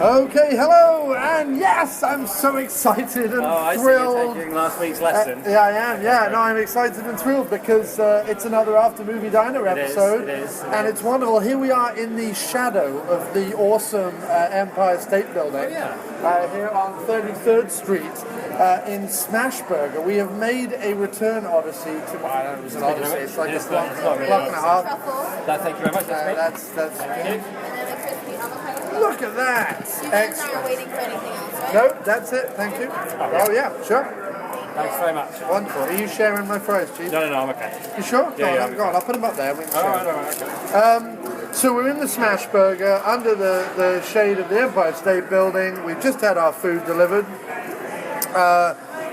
Okay, hello, and yes, I'm so excited and I thrilled. see you're taking last week's lesson. Yeah, I am. Yeah, no, I'm excited and thrilled because it's another After Movie Diner episode, and it's wonderful. Here we are in the shadow of the awesome Empire State Building. Here on 33rd Street in Smashburger. We have made a return odyssey to. Well, it was an odyssey. It's like a block and a half. Thank you very much. That's look at that! You guys aren't waiting for anything else, right? No, that's it. Thank you. Oh yeah, sure. Thanks very much. Wonderful. Are you sharing my fries, Chief? No, I'm okay. You sure? Yeah, Go on. I'll put them up there. We can share. All right, okay. So we're in the Smashburger under the shade of the Empire State Building. We've just had our food delivered.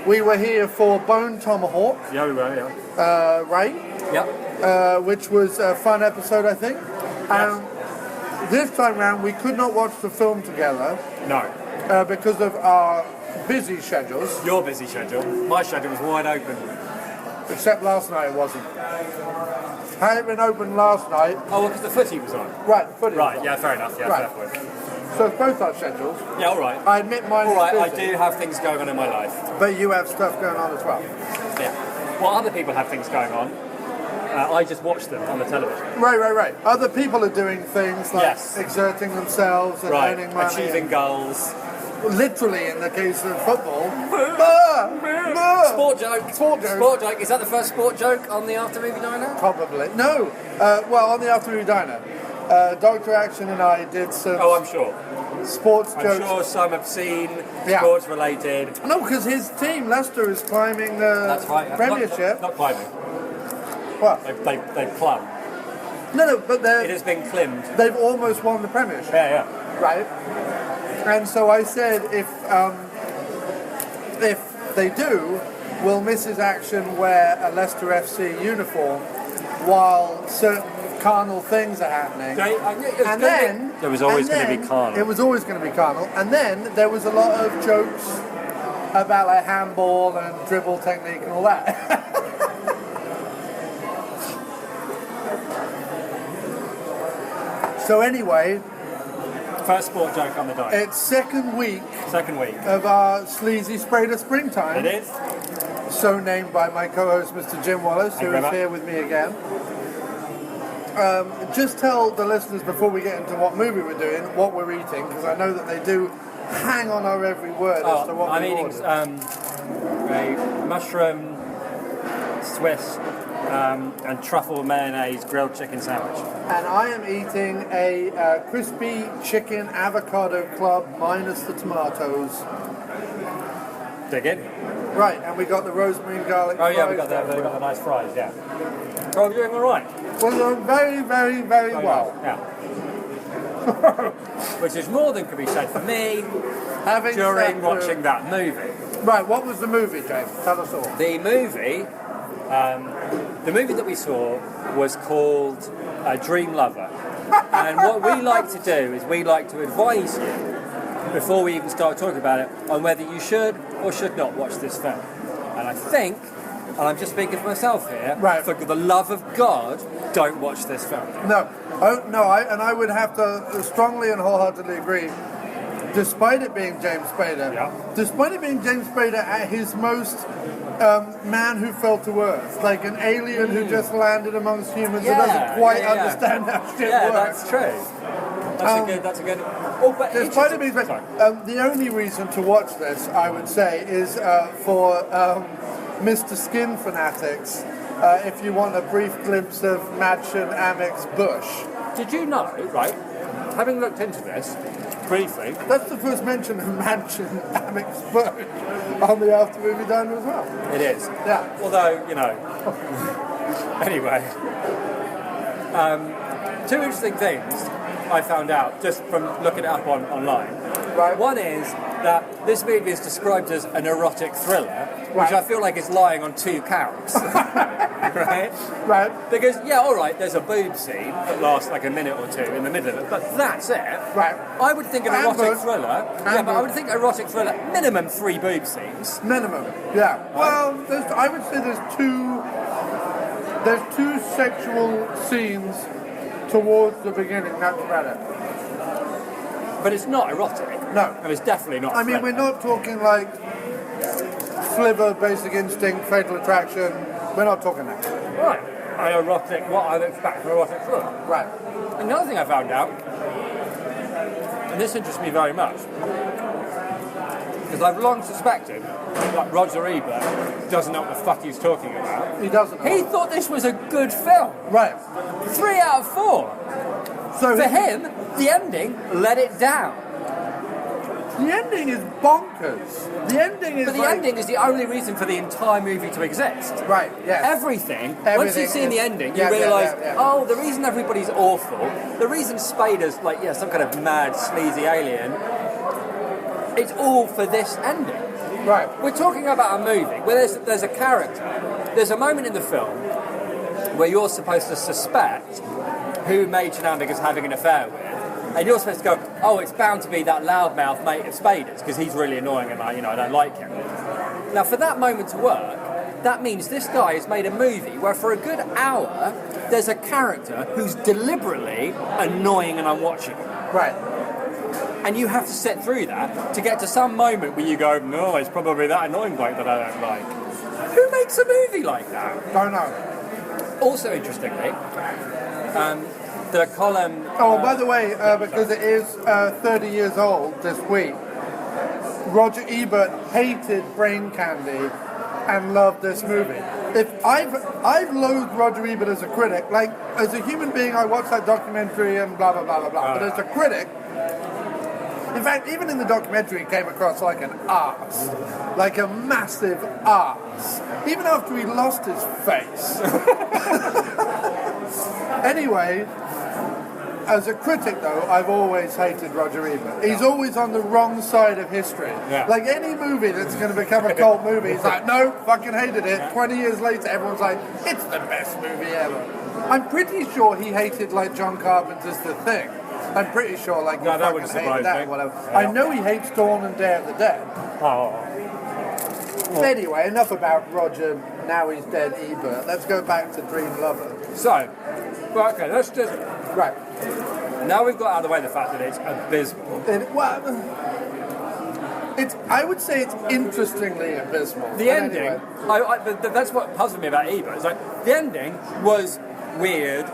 We were here for Bone Tomahawk. Yeah, we were, Right? Yeah. Which was a fun episode, I think. Yes. This time round, we could not watch the film together. No. Because of our busy schedules. Your busy schedule. My schedule was wide open. Except last night it wasn't. Had it been open last night... Oh, well, because the footy was on. Right, the footy was Right, on. yeah, fair enough. Yeah, Right. fair point. So it's both our schedules. Yeah, all right. I admit mine All right, is I busy, do have things going on in my life. but you have stuff going on as well. Yeah. Well, other people have things going on. I just watch them on the television. Right. Other people are doing things like Yes. exerting themselves and Right. earning money. Achieving goals. Literally, in the case of football. Sport joke. Sport joke. Sport joke. Is that the first sport joke on the After Movie Diner? Probably. No. Well, on the After Movie Diner. Dr. Action and I did some Oh, I'm sure. sports I'm jokes. sure some obscene, Yeah. sports related. No, because his team, Leicester, is climbing the That's right. Premiership. Not climbing. What? They've clung. No, but It has been climbed. they've almost won the Premiership. Yeah. Right. And so I said, if they do, will Mrs. Action wear a Leicester FC uniform while certain carnal things are happening? There was always going to be carnal. It was always going to be carnal. And then there was a lot of jokes about like handball and dribble technique and all that. So anyway, First sport joke on the diner. it's second week Second week. of our sleazy Spader springtime. It is. So named by my co-host, Mr. Jim Wallace, who you very is here with me again. Just tell the listeners before we get into what movie we're doing, what we're eating, because I know that they do hang on our every word as to what I'm we're eating ordering. a mushroom Swiss and truffle mayonnaise grilled chicken sandwich. And I am eating a crispy chicken avocado club minus the tomatoes. Dig it? Right, and we got the rosemary and garlic Oh yeah, fries we got down the below. nice fries. Yeah. Oh, we're doing all right. Well, they're very, very, very well. Yeah. Which is more than could be said for me Having during sat watching through- that movie. Right, what was the movie, James? Tell us all. The movie that we saw was called Dream Lover. And what we like to do is we like to advise you, before we even start talking about it, on whether you should or should not watch this film. And I think, and I'm just speaking for myself here, Right. for the love of God, don't watch this film. No, I would have to strongly and wholeheartedly agree. Despite it being James Spader, despite it being James Spader at his most man who fell to earth, like an alien who just landed amongst humans who doesn't quite understand how shit works. That's true. That's a good. Oh, but Despite it being Spader, the only reason to watch this, I would say, is for Mr. Skin fanatics. If you want a brief glimpse of Madchen Amex Bush. Did you know, right? Having looked into this briefly, That's the first mention of Madchen Amex Bush on the After Movie Diner as well. it is. Yeah. Although, anyway, two interesting things I found out just from looking it up online. Right. One is that this movie is described as an erotic thriller, which Right. I feel like is lying on two counts. Right? Right. Because, yeah, all right, there's a boob scene that lasts like a minute or two in the middle of it, but that's it. Right. I would think an And erotic boob. thriller, And but I boob. would think erotic thriller, minimum 3 boob scenes. Minimum. Yeah. Well, I would say there's two sexual scenes towards the beginning. That's about it. But it's not erotic. No. And it's definitely not. I mean, we're not talking like Sliver, Basic Instinct, Fatal Attraction. We're not talking that. Right. An erotic, what I'd expect from erotic thriller. Right. Another thing I found out, and this interests me very much, because I've long suspected that Roger Ebert doesn't know what the fuck he's talking about. He doesn't. He thought this was a good film. Right. 3 out of 4. So For him, the ending let it down. the ending is bonkers. The ending is. But the ending is the only reason for the entire movie to exist. Right. Yeah. Everything. Once you've seen the ending, you realise, oh, the reason everybody's awful, the reason Spader's like, some kind of mad, sleazy alien, it's all for this ending. Right. We're talking about a movie where there's a character. There's a moment in the film where you're supposed to suspect who Major Nambick is having an affair with. And you're supposed to go, oh, it's bound to be that loudmouth mate of Spader's because he's really annoying and I don't like him. Now, for that moment to work, that means this guy has made a movie where for a good hour there's a character who's deliberately annoying and unwatchable. Right. And you have to sit through that to get to some moment where you go, no, it's probably that annoying bloke that I don't like. Who makes a movie like that? Don't know. Also, interestingly, the column... Oh, by the way, because it is 30 years old this week, Roger Ebert hated Brain Candy and loved this movie. If I've loathed Roger Ebert as a critic, like as a human being, I watched that documentary and blah blah blah blah blah. But as a critic, in fact, even in the documentary, it came across like an arse, like a massive arse. Even after he lost his face. Anyway. As a critic, though, I've always hated Roger Ebert. He's always on the wrong side of history. Yeah. Like any movie that's going to become a cult movie, he's like, no, fucking hated it. 20 years later, everyone's like, it's the best movie ever. I'm pretty sure he hated, like, John Carpenter's The Thing. I'm pretty sure, like, he fucking hated that or whatever. Yeah. I know he hates Dawn and Day of the Dead. Oh. But anyway, enough about Roger, now he's dead, Ebert. Let's go back to Dream Lover. So, well, okay, let's just... Right. Now we've got out of the way the fact that it's abysmal. I would say it's interestingly abysmal. The ending, anyway. that's what puzzled me about Ebert. It's like, the ending was weird,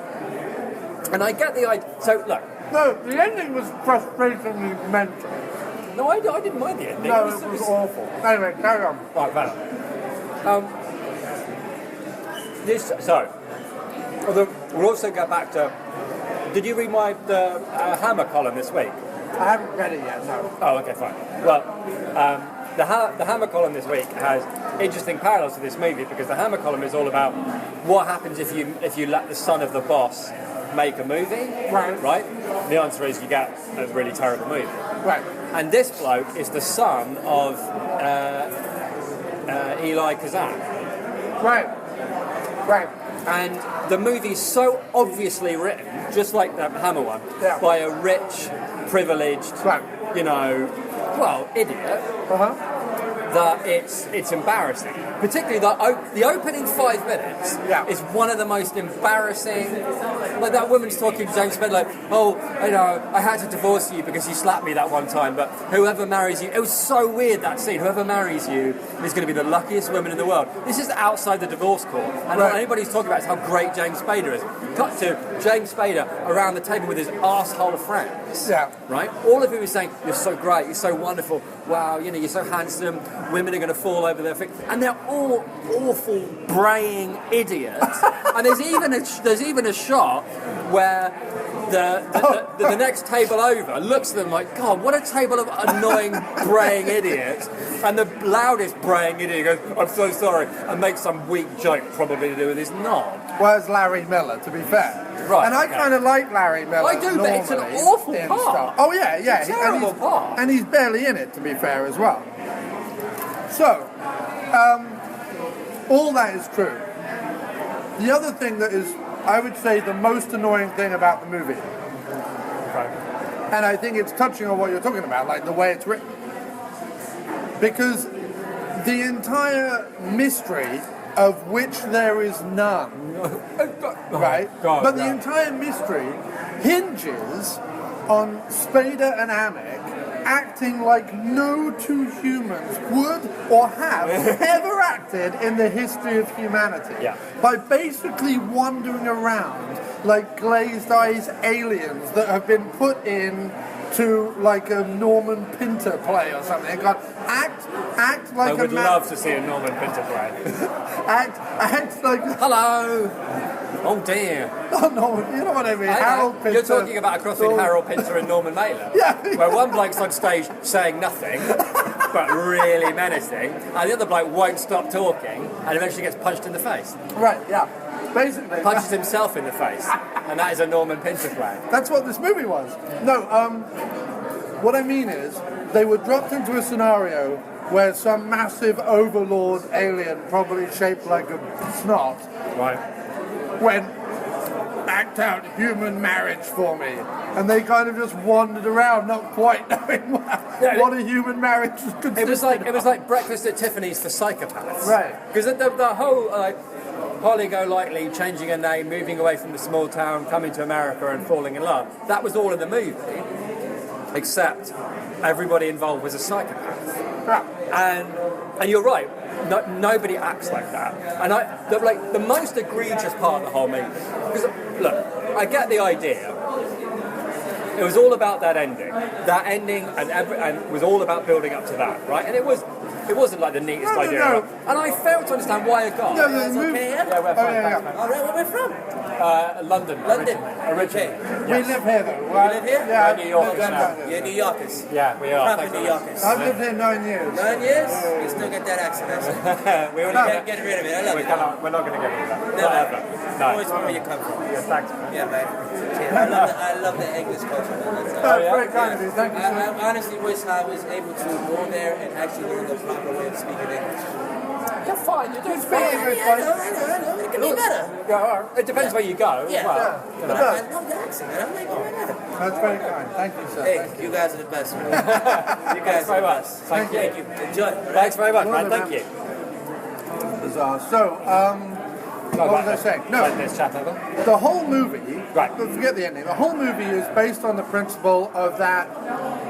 and I get the idea. So, look. No, the ending was frustratingly mental. No, I didn't mind the ending. No, it was awful. Anyway, carry on. Right, we'll also go back to... Did you read the Hammer column this week? I haven't read it yet, no. Oh, okay, fine. Well, the Hammer column this week has interesting parallels to this movie because the Hammer column is all about what happens if you let the son of the boss make a movie, right? The answer is you get a really terrible movie. Right. And this bloke is the son of Eli Kazan. Right. And the movie's so obviously written, just like the Hammer one, by a rich, privileged, idiot, that it's embarrassing. Particularly the opening 5 minutes is one of the most embarrassing. Like that woman's talking to James Spader, like, I had to divorce you because you slapped me that one time, but whoever marries you, it was so weird that scene. Whoever marries you is going to be the luckiest woman in the world. This is outside the divorce court, and all anybody's talking about is how great James Spader is. Cut to James Spader around the table with his arsehole friends. Yeah. Right? All of whom is saying, you're so great, you're so wonderful, wow, you're so handsome, women are going to fall over their feet. And they're all awful, braying idiots. And there's even a shot where the next table over looks at them like, God, what a table of annoying, braying idiots. And the loudest braying idiot goes, I'm so sorry, and makes some weak joke, probably to do with his knob. Where's Larry Miller, to be fair? Right. And I kind of like Larry Miller. I do, but it's an awful part. Stuff. Oh, yeah. It's a terrible part. And he's barely in it, to be fair, as well. So, all that is true. The other thing that is, I would say, the most annoying thing about the movie, and I think it's touching on what you're talking about, like the way it's written, because the entire mystery, of which there is none, right? But the entire mystery hinges on Spader and Amick acting like no two humans would or have ever acted in the history of humanity. Yeah. By basically wandering around like glazed eyes aliens that have been put in to like a Norman Pinter play or something. God, act like I would love to see a Norman Pinter play. act like Hello! Oh dear. oh no, you know what I mean. Harold Pinter. You're talking about a cross between Harold Pinter and Norman Mailer. Yeah. Where one bloke's on stage saying nothing, but really menacing, and the other bloke won't stop talking, and eventually gets punched in the face. Right, yeah. Basically. Punches himself in the face, and that is a Norman Pinter play. That's what this movie was. No, what I mean is, they were dropped into a scenario where some massive overlord alien, probably shaped like a snot, Right. went, act out human marriage for me. And they kind of just wandered around, not quite knowing what a human marriage consisted It was like Breakfast at Tiffany's for psychopaths. Right. Because the whole Holly Golightly changing her name, moving away from the small town, coming to America and falling in love, that was all in the movie, except everybody involved was a psychopath. Yeah. And you're right, nobody acts like that. And the most egregious part of the whole movie, because look, I get the idea. It was all about that ending. That ending and was all about building up to that, right? And it wasn't like the neatest idea. No. And I failed to understand why a guy. No, the movie. Yeah, we're fine. yeah. All right, where we're from? London. Originally. We live here though. You live here? Yeah. We're New Yorkers now. You're New Yorkers. Yeah, we are. Proper New Yorkers. I've lived here 9 years. 9 years? You still get that accent. We only Get rid of it. I love it. we're not going to get rid of that. Never. Not ever. No. Always where you come from. Yeah, thanks, man. Yeah, man. I love the English culture. Man. That's very kind of you. Thank you. I honestly wish I was able to go there and actually learn the proper way of speaking English. You're fine. You're doing Speaking fine. English, I know. It could be better. Yeah, all right. It depends where you go as Yeah. well. Yeah. You know. I love the accent, man. I'm like, oh my god. That's very kind. Thank you, sir. Hey, you guys are the best, man. You guys Thanks very are the much. best. Thank you. Thank you. Enjoy. Thanks very much, man. Well, Thank you. Bizarre. So, what was I saying? No. Let's chat over. The whole movie, Right. but forget the ending. The whole movie is based on the principle of that.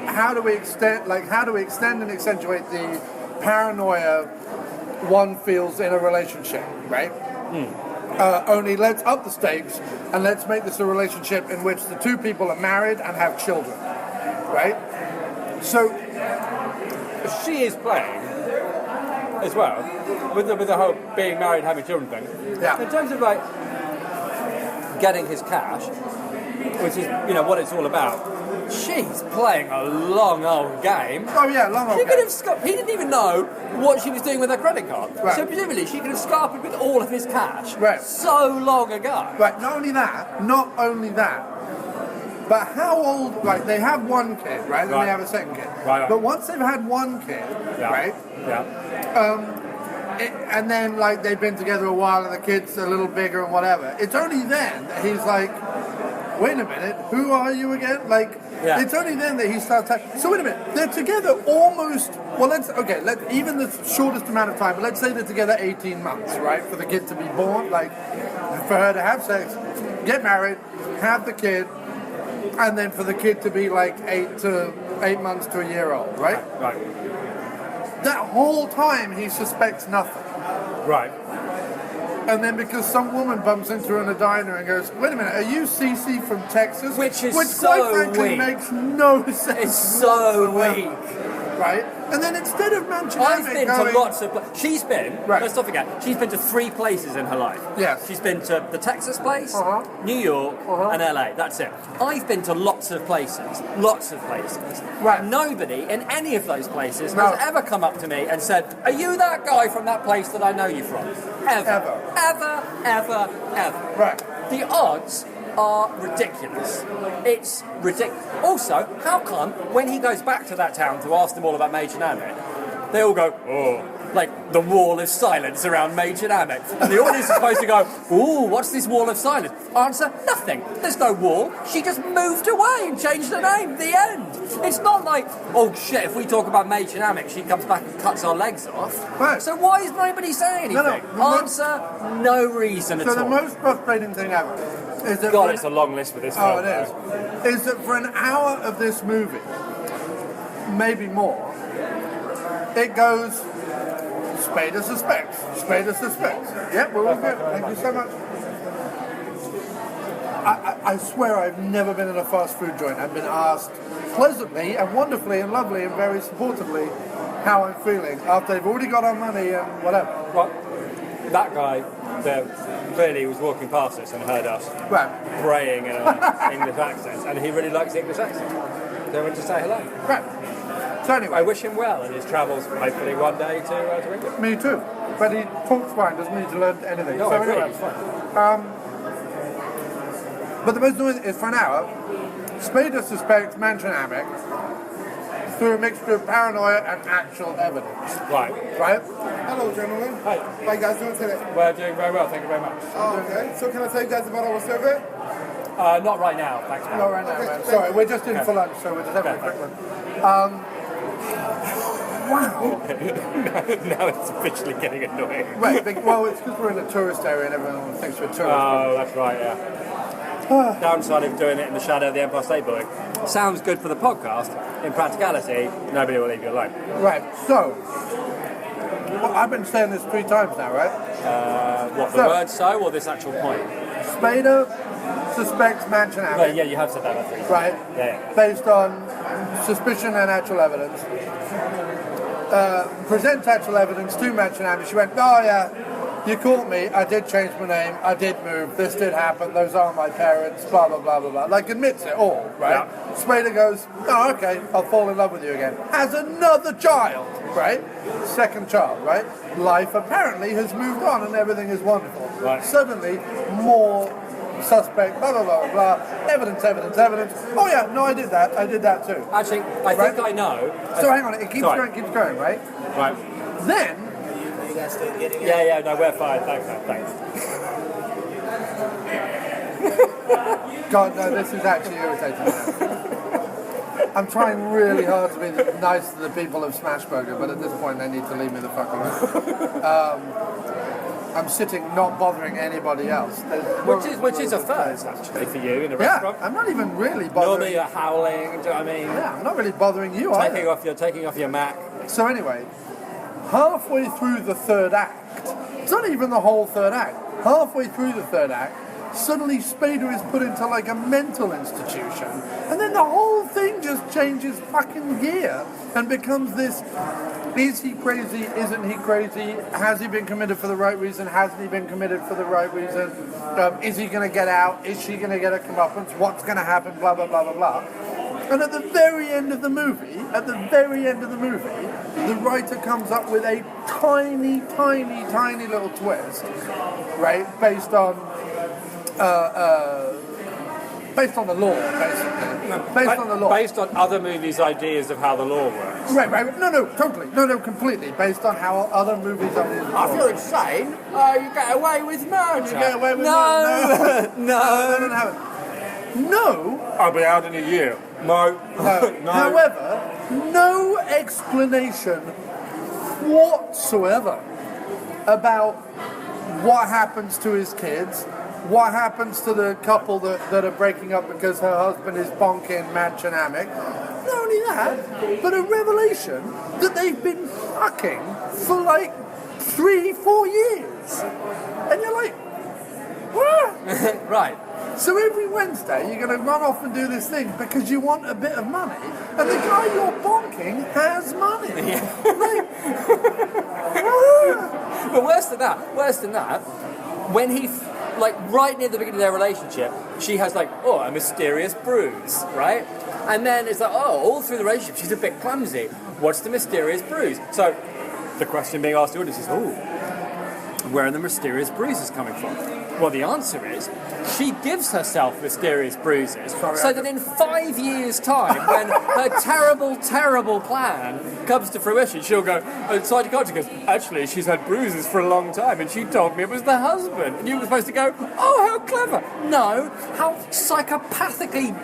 How do we extend and accentuate the paranoia one feels in a relationship, right? Only let's up the stakes and let's make this a relationship in which the two people are married and have children, right? So She is playing as well with the whole being married, having children thing. Yeah. In terms of like getting his cash, which is what it's all about. She's playing a long old game. oh yeah, long She okay. could have. He didn't even know what she was doing with her credit card. Right. So presumably she could have scarpered with all of his cash Right. so long ago. Right, not only that, but how old, like, they have one kid, right? Then Right. they have a second kid. Right. But once they've had one kid, Yeah. right? Yeah. And then, like, they've been together a while and the kid's a little bigger and whatever. It's only then that he's like, wait a minute, who are you again? Like, Yeah. it's only then that he starts so wait a minute, they're together almost, well, even the shortest amount of time, but let's say they're together 18 months, right? For the kid to be born, like, for her to have sex, get married, have the kid, and then for the kid to be like 8 months to a year old, right? Right. That whole time he suspects nothing. Right. And then because some woman bumps into her in a diner and goes, wait a minute, are you Cece from Texas? Which is quite so frankly weak. makes no sense. It's so whatsoever. weak. Right? And then instead of mentioning I've been to lots of. She's been. Right. Let's not forget. She's been to 3 places in her life. Yes. She's been to the Texas place, Uh-huh. New York, and LA. That's it. I've been to lots of places. Lots of places. Right. Nobody in any of those places No. has ever come up to me and said, "Are you that guy from that place that I know you from?" Ever. Ever. Right. The odds are ridiculous. It's ridiculous. Also, how come when he goes back to that town to ask them all about Major Namek, they all go, "Oh, like the wall of silence around Major Namek. And the audience is supposed to go, ooh, what's this wall of silence? Answer, nothing. There's no wall. She just moved away and changed her name. The end. It's not like, oh shit, if we talk about Major Namek, she comes back and cuts our legs off. Right. So why is nobody saying anything? Answer, no reason at all. So the most frustrating thing ever is that... God, it's a long list for this film. Oh, it is. Is that for an hour of this movie, maybe more, it goes, Spader suspects, Spader suspects. Yep, we're all good. Thank you so much. I swear I've never been in a fast food joint. I've been asked pleasantly and wonderfully and lovely and very supportively how I'm feeling after they've already got our money and whatever. Well, that guy that clearly was walking past us and heard us praying in an English accent, and he really likes the English accent. So I went to say hello. Right. So anyway, I wish him well in his travels, hopefully one day to England. Me too. But he talks fine, doesn't need to learn anything. No, so I agree, anyway, it's fine. But the most annoying is for an hour, Spader suspects Mansion Namek through a mixture of paranoia and actual evidence. Right. Right? Hello, gentlemen. Hi. How you guys doing today? We're doing very well, thank you very much. Oh, okay. So can I tell you guys about our survey? Not right now, thanks, man. Not right now, man. Sorry, we're just in for lunch, so we're just having a quick one. Wow. Now it's officially getting annoying. Right, well, it's because we're in a tourist area and everyone thinks we're tourists. Oh, that's right, yeah. Downside of doing it in the shadow of the Empire State Building. Sounds good for the podcast. In practicality, nobody will leave you alone. Right, so, well, I've been saying this 3 times now, right? What, the word so or this actual point? Spader suspects Mansion Namek. Well, yeah, you have said that, I think. Right? Yeah. Based on suspicion and actual evidence. Presents actual evidence to Mansion Namek. She went, oh yeah, you caught me, I did change my name, I did move, this did happen, those are my parents, blah blah blah blah blah. Like admits it all, right? Yeah. Spader goes, oh okay, I'll fall in love with you again. Has another child, right? Second child, right? Life apparently has moved on and everything is wonderful. Right. Suddenly, more suspect, blah blah blah blah, evidence. Oh yeah, no, I did that too. Actually, I think I know. So hang on, it keeps going, right? Right. Then, Yeah, no, we're fine. Thanks, man. Thanks. God, no, this is actually irritating me. I'm trying really hard to be nice to the people of Smashburger, but at this point they need to leave me the fuck alone. I'm sitting not bothering anybody else. Which is a first, actually, for you in a restaurant. Yeah, I'm not even really bothering... Normally you're howling, do you know what I mean? Yeah, I'm not really bothering you Taking off your Mac. So anyway, halfway through the third act, it's not even the whole third act, halfway through the third act, suddenly Spader is put into like a mental institution, and then the whole thing just changes fucking gear and becomes this, is he crazy, isn't he crazy, has he been committed for the right reason, hasn't he been committed for the right reason, is he going to get out, is she going to get a comeuppance, what's going to happen, blah blah blah blah blah. And at the very end of the movie, the writer comes up with a tiny little twist, right, based on the law, basically. Based on the law. Based on other movies' ideas of how the law works. Right. No, totally. No, completely. Based on how other movies' ideas of the law. If you're insane, you get away with murder. You get away with murder. No. No. I'll be out in a year. No. However, no explanation whatsoever about what happens to his kids, what happens to the couple that are breaking up because her husband is bonking Mansion Namek. Not only that, but a revelation that they've been fucking for like 3-4 years. And you're like, what? Right. So every Wednesday you're going to run off and do this thing because you want a bit of money, and the guy you're bonking has money. But worse than that, when he, like right near the beginning of their relationship, she has like, a mysterious bruise, right? And then it's like, all through the relationship, she's a bit clumsy. What's the mysterious bruise? So the question being asked to the audience is, where are the mysterious bruises coming from? Well, the answer is she gives herself mysterious bruises so that in 5 years' time, when her terrible, terrible plan comes to fruition, she'll go, psychologist goes, actually, she's had bruises for a long time and she told me it was the husband. And you were supposed to go, oh, how clever. No, how psychopathically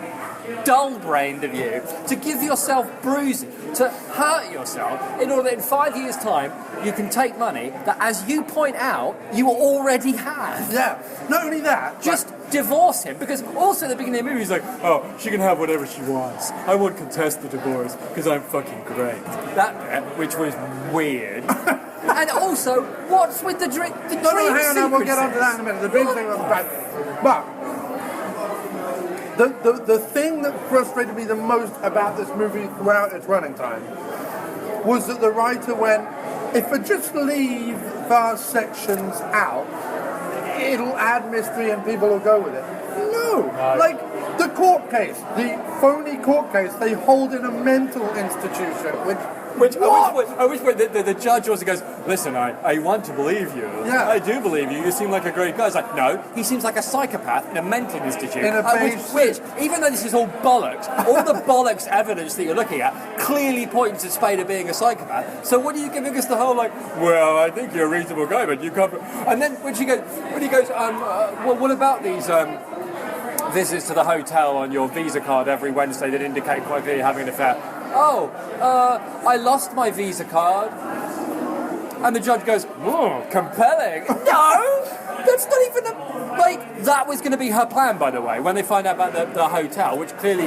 dull-brained of you to give yourself bruises, to hurt yourself, in order that in 5 years' time you can take money that, as you point out, you already have. Yeah. Not only that, just divorce him, because also at the beginning of the movie he's like, oh, she can have whatever she wants. I won't contest the divorce because I'm fucking great. That bit, which was weird. And also, what's with the dream? The no, dream hang on, we'll get onto that in a minute. The dream thing was bad, but. The thing that frustrated me the most about this movie throughout its running time was that the writer went, if I just leave vast sections out, it'll add mystery and people will go with it. No. Like, the court case, the phony court case, they hold in a mental institution, which I wish the judge also goes, listen, I want to believe you. Yeah. I do believe you. You seem like a great guy. It's like, no, he seems like a psychopath in a mental institute. In a which, even though this is all bollocks, all the bollocks evidence that you're looking at clearly points to Spader being a psychopath. So what are you giving us the whole, like, well, I think you're a reasonable guy, but you can't... And then when he goes, well, what about these... visits to the hotel on your Visa card every Wednesday that indicate quite clearly having an affair. Oh, I lost my Visa card. And the judge goes, compelling. No! That's not even that was going to be her plan, by the way, when they find out about the hotel, which clearly,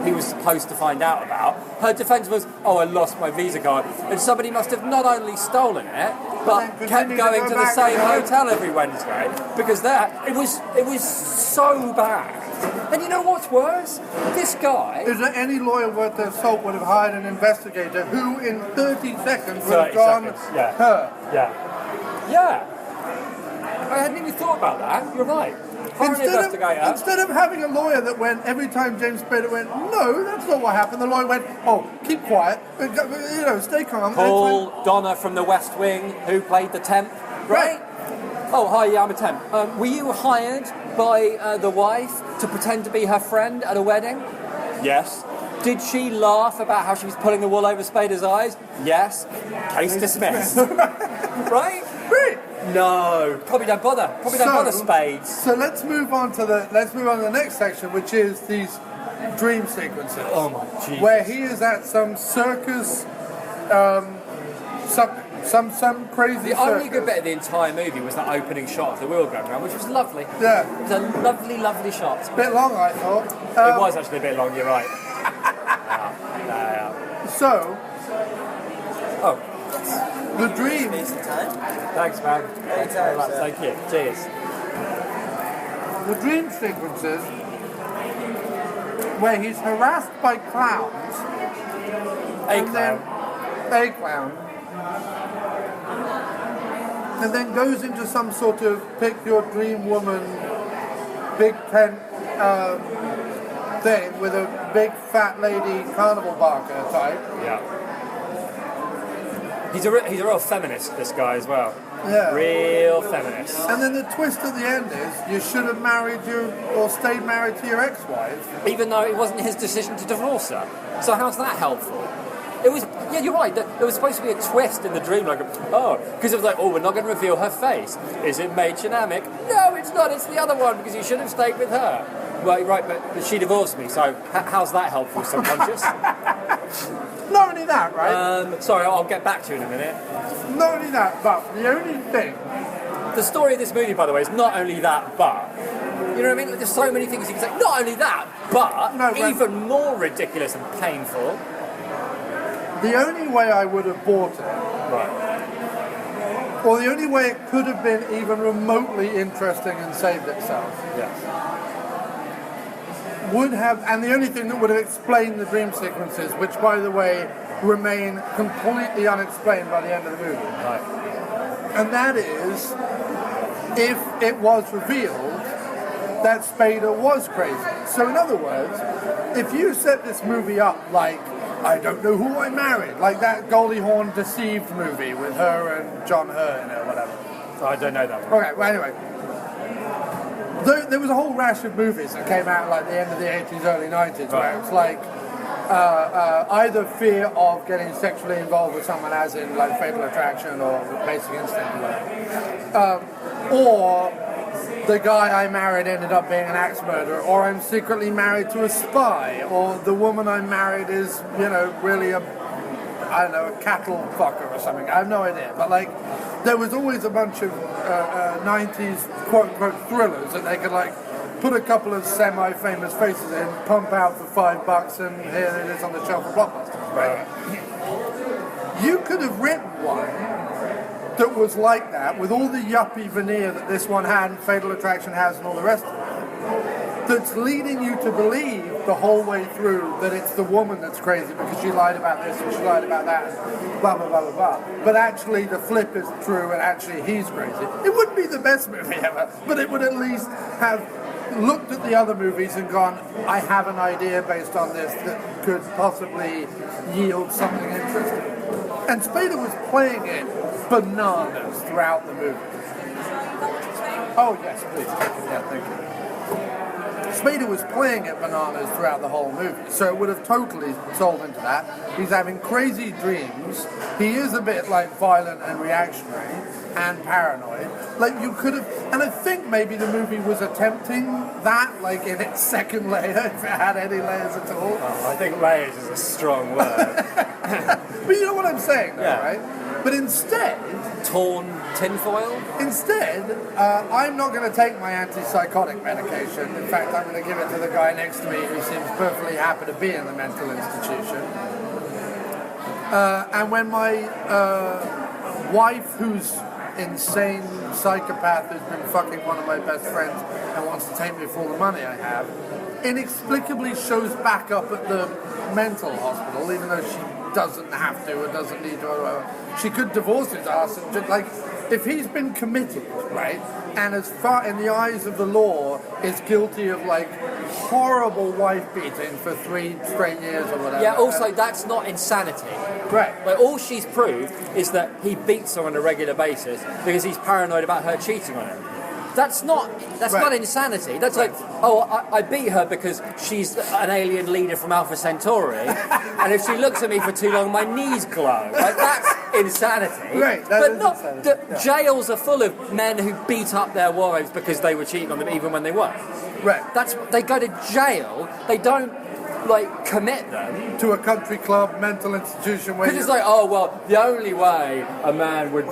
he was supposed to find out about. Her defense was, oh, I lost my Visa card. And somebody must have not only stolen it, but kept going to the same hotel every Wednesday. Because it was so bad. And you know what's worse? This guy... Is there any lawyer worth their salt would have hired an investigator who in 30 seconds would have gone her? Yeah. I hadn't even thought about that. You're right. Instead of having a lawyer that went, every time James Spader went, no, that's not what happened, the lawyer went, oh, keep quiet, stay calm. Paul Donna from The West Wing, who played the temp, right? Oh, hi, yeah, I'm a temp. Were you hired by the wife to pretend to be her friend at a wedding? Yes. Did she laugh about how she was pulling the wool over Spader's eyes? Yes. Case dismissed. Right? No. Probably don't bother. Spades. So let's move on to the next section, which is these dream sequences. Oh my Jesus. Where he is at some circus, some crazy The only good bit of the entire movie was that opening shot of the wheel going around, which was lovely. Yeah. It was a lovely, lovely shot. It's a bit long, I thought. It was actually a bit long, you're right. So... Oh. The dream... Thanks, man. Thank you. Cheers. The dream sequences where he's harassed by clowns. A clown. And then goes into some sort of pick your dream woman, big tent thing with a big fat lady carnival barker type. Yeah. He's a real feminist, this guy as well. Yeah. Real feminist. And then the twist at the end is you should have stayed married to your ex-wife. Even though it wasn't his decision to divorce her. So how's that helpful? It was, yeah, you're right. There was supposed to be a twist in the dream, because it was like, oh, we're not going to reveal her face. Is it Maid Shanamic? No, it's not. It's the other one because you should have stayed with her. Well, you're right, but she divorced me. So how's that helpful, subconscious? Not only that, right? Sorry, I'll get back to you in a minute. Not only that, but the only thing... The story of this movie, by the way, is not only that, but... You know what I mean? There's so many things you can say. Not only that, but even more ridiculous and painful. The only way I would have bought it... Right. Or the only way it could have been even remotely interesting and saved itself... Yes. Would have, and the only thing that would have explained the dream sequences, which by the way remain completely unexplained by the end of the movie. Right. And that is if it was revealed that Spader was crazy. So in other words, if you set this movie up like I Don't Know Who I Married, like that Goldie Hawn Deceived movie with her and John Hurt in it or whatever. I don't know that one. Okay, well anyway. there was a whole rash of movies that came out like the end of the 80s, early 90s, where it was like either fear of getting sexually involved with someone, as in like Fatal Attraction or Basic Instinct, or the guy I married ended up being an axe murderer, or I'm secretly married to a spy, or the woman I married is, really a cattle fucker or something. I have no idea. But like, there was always a bunch of 90s quote-unquote thrillers that they could like put a couple of semi-famous faces in, pump out for $5, and here it is on the shelf of Blockbusters. Right? You could have written one that was like that, with all the yuppie veneer that this one had and Fatal Attraction has and all the rest of it, that's leading you to believe the whole way through that it's the woman that's crazy because she lied about this and she lied about that and blah, blah, blah, blah, blah. But actually the flip is true and actually he's crazy. It wouldn't be the best movie ever, but it would at least have looked at the other movies and gone, I have an idea based on this that could possibly yield something interesting. And Spader was playing it bananas throughout the movie. Oh yes, please. Yeah, thank you. Spader was playing it bananas throughout the whole movie, so it would have totally sold into that. He's having crazy dreams. He is a bit like violent and reactionary and paranoid. Like you could have, and I think maybe the movie was attempting that, like in its second layer, if it had any layers at all. Oh, I think layers is a strong word. But you know what I'm saying, though, right? But instead... Torn tinfoil? Instead, I'm not going to take my antipsychotic medication. In fact, I'm going to give it to the guy next to me who seems perfectly happy to be in the mental institution. And when my wife, who's insane psychopath, who's been fucking one of my best friends and wants to take me for all the money I have, inexplicably shows back up at the mental hospital, even though she doesn't have to or doesn't need to or whatever. She could divorce his ass and just, like, if he's been committed, right, and as far in the eyes of the law is guilty of like horrible wife beating for 3 straight years or whatever. Yeah, also that's not insanity. Right. Like all she's proved is that he beats her on a regular basis because he's paranoid about her cheating on him. That's not insanity. That's like, I beat her because she's an alien leader from Alpha Centauri, and if she looks at me for too long, my knees glow. Like that's insanity. Right, but not insanity. Jails are full of men who beat up their wives because they were cheating on them, even when they weren't. Right. They go to jail. They don't like commit them to a country club mental institution where because it's like, oh well, the only way a man would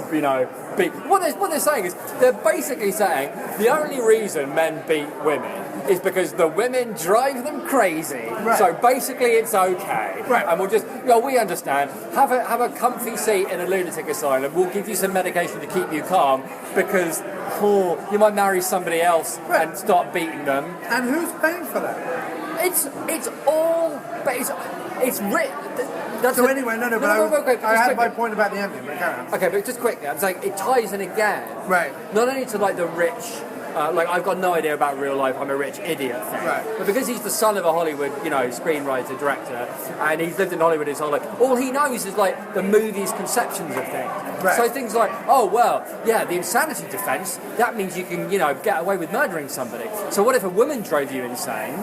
beat what they're saying is they're basically saying the only reason men beat women is because the women drive them crazy. Right. So basically it's okay. Right. And we'll just we understand, have a comfy seat in a lunatic asylum, we'll give you some medication to keep you calm because you might marry somebody else and start beating them. And who's paying for that? It's written. So anyway, I had my point about the ending, but carry on. Okay, but just quickly, I'm saying it ties in again. Right. Not only to like the rich, I've got no idea about real life, I'm a rich idiot thing. Right. But because he's the son of a Hollywood, screenwriter, director, and he's lived in Hollywood his whole life, all he knows is like the movie's conceptions of things. Right. So things like, the insanity defense, that means you can, get away with murdering somebody. So what if a woman drove you insane?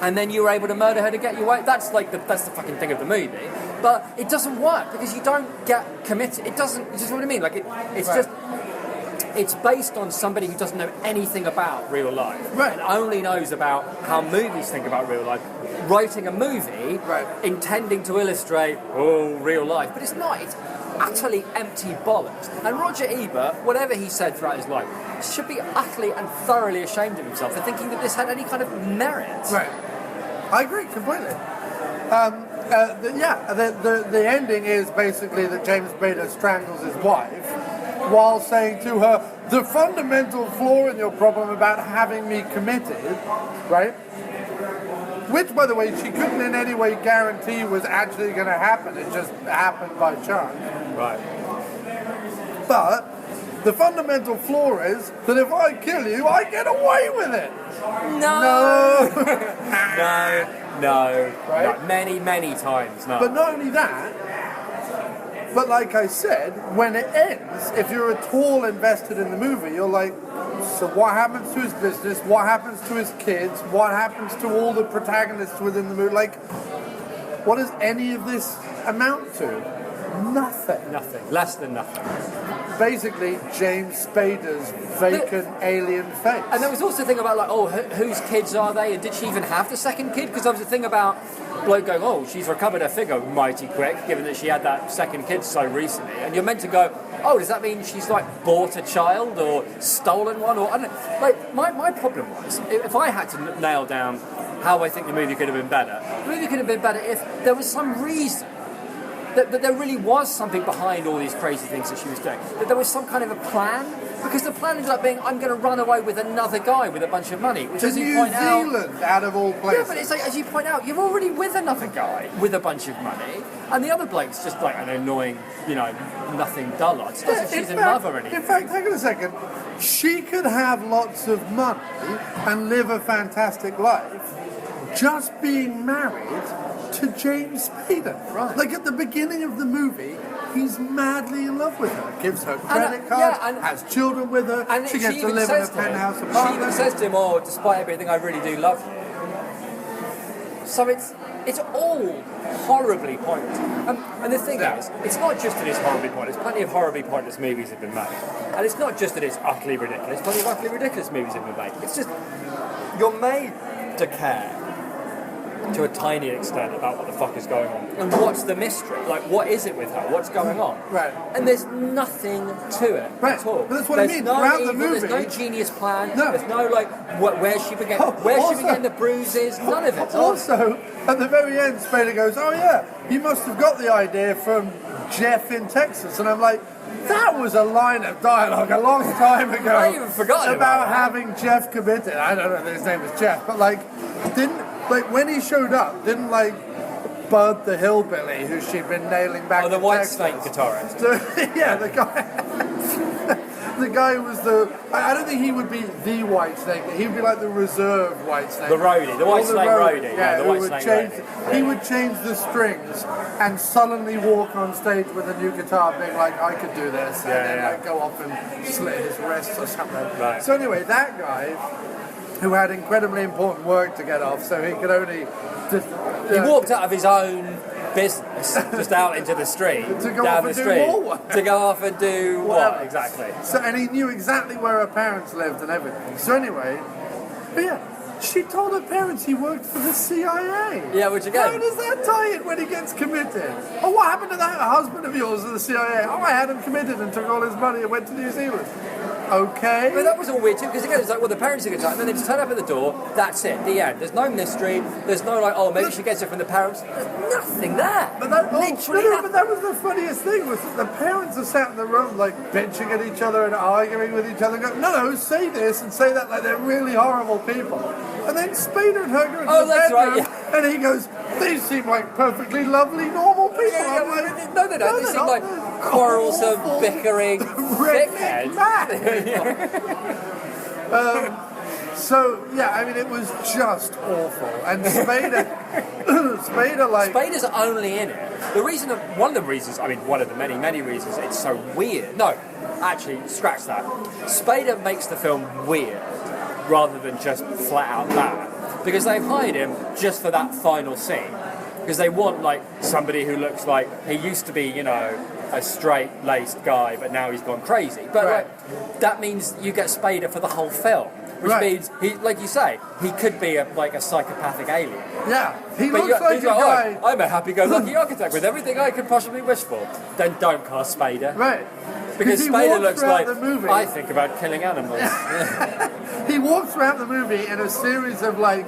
And then you were able to murder her to get you away. That's the fucking thing of the movie. But it doesn't work because you don't get committed. It doesn't. You just know what I mean? Like it's just. It's based on somebody who doesn't know anything about real life. Right. And only knows about how movies think about real life. Writing a movie, intending to illustrate real life, but it's not. It's utterly empty bollocks. And Roger Ebert, whatever he said throughout his life, should be utterly and thoroughly ashamed of himself for thinking that this had any kind of merit. Right. I agree completely. The ending is basically that James Spader strangles his wife while saying to her, the fundamental flaw in your problem about having me committed, right? Which, by the way, she couldn't in any way guarantee was actually going to happen. It just happened by chance. Right. But the fundamental flaw is that if I kill you, I get away with it. No. No. Right? No. Many, many times, no. But not only that, but like I said, when it ends, if you're at all invested in the movie, you're like, So what happens to his business? What happens to his kids? What happens to all the protagonists within the movie? Like, what does any of this amount to? Nothing. Nothing. Less than nothing. Basically, James Spader's vacant alien face. And there was also the thing about, like, oh, whose kids are they? And did she even have the second kid? Because there was a thing about bloke going, oh, she's recovered her figure mighty quick, given that she had that second kid so recently. And you're meant to go, oh, does that mean she's, like, bought a child or stolen one? Or I don't know. Like, my problem was, if I had to nail down how I think the movie could have been better, the movie could have been better if there was some reason that there really was something behind all these crazy things that she was doing. That there was some kind of a plan. Because the plan ended up being, I'm going to run away with another guy with a bunch of money. Which, to as you New point Zealand, out of all places. Yeah, but it's like, as you point out, you're already with another guy with a bunch of money. And the other bloke's just like an annoying, nothing dullard. It doesn't she's in love or anything. In fact, hang on a second. She could have lots of money and live a fantastic life just being married to James Spader. Right. Like at the beginning of the movie, he's madly in love with her. Gives her credit cards, has children with her. And she gets to live in a penthouse She apartment. even says to him, oh, despite everything, I really do love you. So it's all horribly pointless. And the thing is, it's not just that it's horribly pointless. Plenty of horribly pointless movies have been made. And it's not just that it's utterly ridiculous. Plenty of utterly ridiculous movies have been made. It's just, you're made to care to a tiny extent about what the fuck is going on. And what's the mystery? Like, what is it with her? What's going on? Right. And there's nothing to it at all. But that's what I mean. Throughout the movie, there's no genius plan. No. There's no, like, where she began, she began the bruises. None of it. Also, at the very end, Spader goes, oh yeah, you must have got the idea from Jeff in Texas. And I'm like, that was a line of dialogue a long time ago. I even forgot about having Jeff committed. I don't know if his name was Jeff, but when he showed up, didn't Bud the hillbilly who she'd been nailing back. Oh, the to White Texas. Snake guitarist. The guy. The guy who was I don't think he would be the White Snake. He'd be like the reserve White Snake. The roadie, the White Snake roadie. Yeah, the White Snake roadie. He would change the strings and sullenly walk on stage with a new guitar, being like, I could do this, and then go off and slit his wrists or something. Right. So anyway, that guy, who had incredibly important work to get off, so he could only he walked out of his own business, just out into the street, to go down off the and street, do more work. to go off and do Whatever. what exactly? So, and he knew exactly where her parents lived and everything. So anyway, but yeah, she told her parents he worked for the CIA. Yeah, which again, how does that tie in when he gets committed? Oh, what happened to that husband of yours at the CIA? Oh, I had him committed and took all his money and went to New Zealand. Okay. But that was all weird too, because again, it's like, well, the parents are going to, and then they just turn up at the door, that's it, the end. There's no mystery, there's no like, oh, maybe she gets it from the parents. There's nothing there. But that, literally but that was the funniest thing, was that the parents are sat in the room like bitching at each other and arguing with each other and go, no, say this and say that, like they're really horrible people. And then Spader and her go into the bedroom, right, and he goes, these seem like perfectly lovely, normal people. I'm like, no, they don't. They seem like quarrelsome, bickering, redneck So yeah, I mean, it was just awful. And Spader's only in it. One of the many reasons it's so weird. No, actually, scratch that. Spader makes the film weird rather than just flat out bad, because they've hired him just for that final scene. Because they want somebody who looks like he used to be, a straight-laced guy, but now he's gone crazy. But that means you get Spader for the whole film, which means he, like you say, he could be a psychopathic alien. Yeah, he looks like a guy. I'm a happy-go-lucky architect with everything I could possibly wish for. Then don't cast Spader. Right. Because Spader looks like, I think about killing animals. He walks throughout the movie in a series of black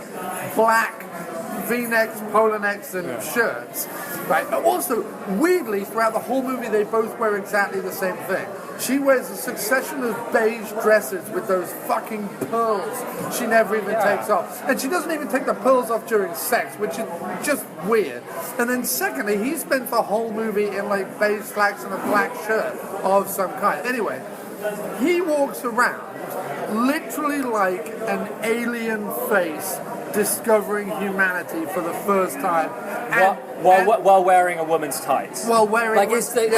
V-necks, polo necks, and shirts. Right. Also, weirdly, throughout the whole movie, they both wear exactly the same thing. She wears a succession of beige dresses with those fucking pearls she never even takes off. And she doesn't even take the pearls off during sex, which is just weird. And then secondly, he spent the whole movie in beige slacks and a black shirt of some kind. Anyway, he walks around literally like an alien face discovering humanity for the first time. While wearing a woman's tights. While wearing... He's like,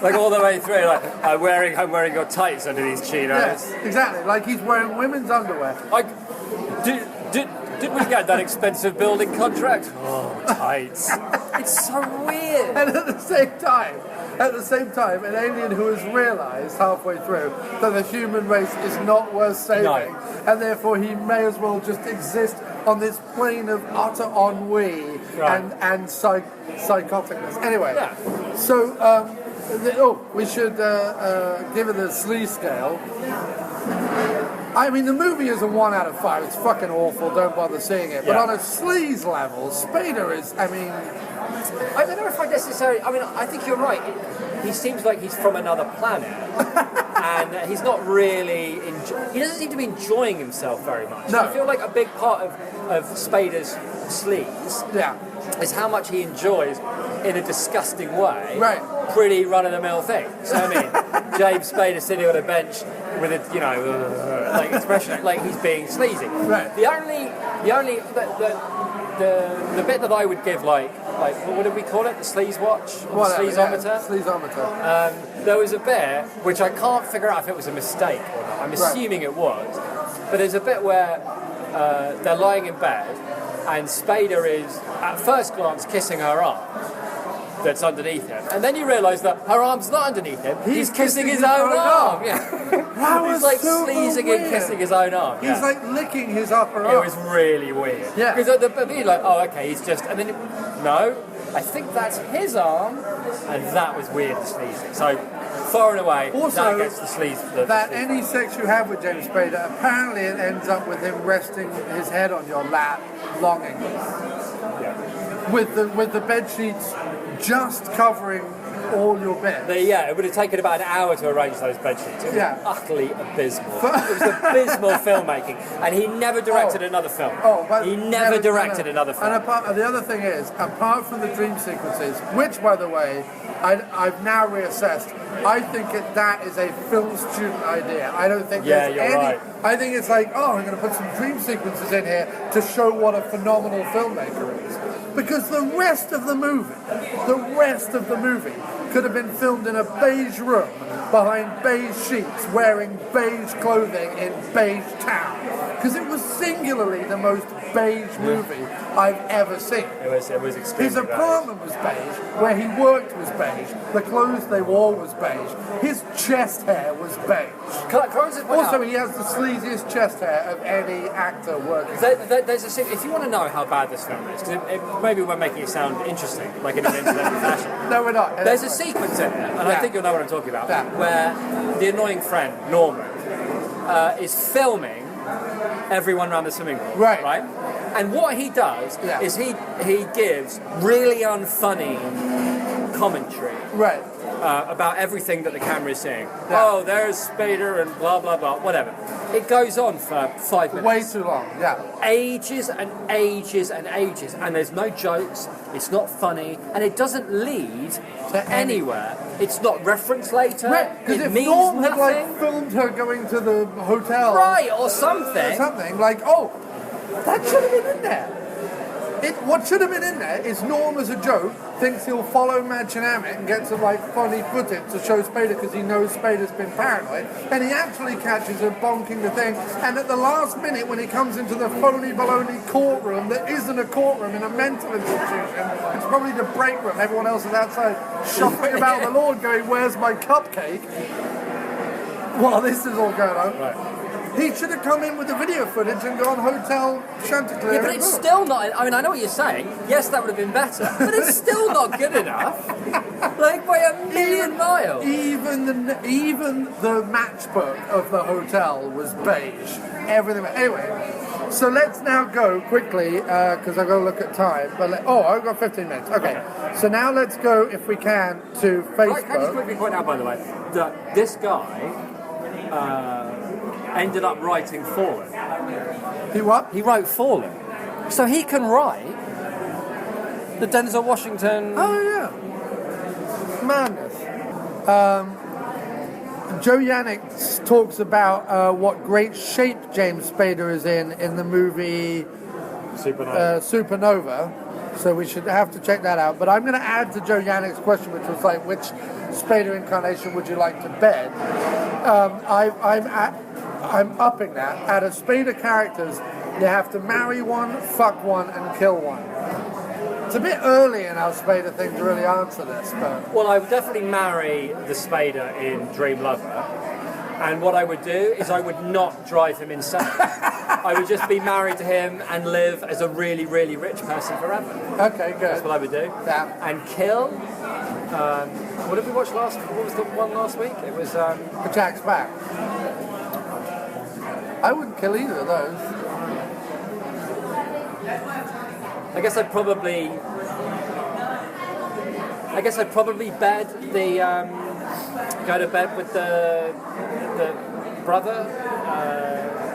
like all the way through, like, I'm wearing your tights under these chinos. Yes, exactly. Like he's wearing women's underwear. Like, did we get that expensive building contract? Oh, tights. It's so weird. And at the same time, an alien who has realised halfway through that the human race is not worth saving, and therefore he may as well just exist on this plane of utter ennui and psychoticness. Anyway, so we should give it a sleaze scale. I mean, the movie is a 1 out of 5. It's fucking awful. Don't bother seeing it. But on a sleaze level, Spader is, I mean... I don't know if I necessarily... I mean, I think you're right. He seems like he's from another planet. And he's not really... he doesn't seem to be enjoying himself very much. No. I feel like a big part of Spader's sleaze is how much he enjoys, in a disgusting way, pretty run-of-the-mill thing. So, I mean, James Spader sitting on a bench with a, like, expression, like he's being sleazy. Right. The bit that I would give, like what did we call it? The sleaze watch? Sleazometer? Sleazometer. There was a bit, which I can't figure out if it was a mistake or not. I'm assuming it was. But there's a bit where they're lying in bed and Spader is, at first glance, kissing her arm that's underneath him. And then you realise that her arm's not underneath him. He's kissing his own arm. Yeah. He's like sleazing and kissing his own arm. He's like licking his upper arm. It was really weird. Yeah. Because you're like, oh, okay, he's just... And then, no, I think that's his arm. And that was weird, the sleazing. So, far and away, also, that gets the sleaze. Any sex you have with James Spader, apparently it ends up with him resting his head on your lap, longing. Yeah. With the bed sheets just covering all your bed. It would have taken about an hour to arrange those bed sheets. It was utterly abysmal. It was abysmal filmmaking, and he never directed another film. He never directed another film. And the other thing is, apart from the dream sequences, which, by the way, I've now reassessed, I think that is a film student idea. I don't think there's any... Right. I think it's like, I'm going to put some dream sequences in here to show what a phenomenal filmmaker is. Because the rest of the movie could have been filmed in a beige room behind beige sheets, wearing beige clothing in beige town. Because it was singularly the most beige movie I've ever seen. It was extremely His apartment was beige, where he worked was beige, the clothes they wore was beige, his chest hair was beige. Also, he has the sleaziest chest hair of any actor working. There's a scene, if you want to know how bad this film is, because maybe we're making it sound interesting, like in an incidental fashion. No, we're not. There's a sequence in it, and I think you'll know what I'm talking about, where the annoying friend, Norman, is filming everyone around the swimming pool. Right? And what he does is he gives really unfunny commentary. About everything that the camera is seeing. Oh, there's Spader and blah, blah, blah, whatever. It goes on for 5 minutes. Way too long, Ages and ages and ages. And there's no jokes, it's not funny, and it doesn't lead to anywhere. It's not referenced later. Because if Norm had filmed her going to the hotel. Or something. Like, that should have been in there. What should have been in there is Norm as a joke thinks he'll follow Madchinamic and get some funny footage to show Spader because he knows Spader's been paranoid, and he actually catches her bonking the thing, and at the last minute when he comes into the phony baloney courtroom that isn't a courtroom in a mental institution, it's probably the break room, everyone else is outside shuffling about the lawn going, where's my cupcake? While this is all going on. He should have come in with the video footage and gone Hotel Chanticleer. Yeah, but it's still not... I mean, I know what you're saying. Yes, that would have been better. But it's still not good enough. Like, by a million miles. Even the matchbook of the hotel was beige. Everything... Anyway, so let's now go quickly, because I've got to look at time. But I've got 15 minutes. Okay. So now let's go, if we can, to Facebook. Can I just quickly point out, by the way, that this guy... ended up writing Fallen. He what? He wrote Fallen. So he can write the Denzel Washington... Oh, yeah. Madness. Joe Yannick talks about what great shape James Spader is in the movie Supernova. So we should have to check that out. But I'm going to add to Joe Yannick's question, which was like, which Spader incarnation would you like to bed? I'm upping that. Out of Spader characters, you have to marry one, fuck one, and kill one. It's a bit early in our Spader thing to really answer this, but... Well, I would definitely marry the Spader in Dream Lover. And what I would do is I would not drive him insane. I would just be married to him and live as a really, really rich person forever. Okay, good. That's what I would do. Yeah. And kill... what did we watch last? What was the one last week? It was... For Jack's Back. I wouldn't kill either of those. I guess I'd probably bed the go to bed with the brother,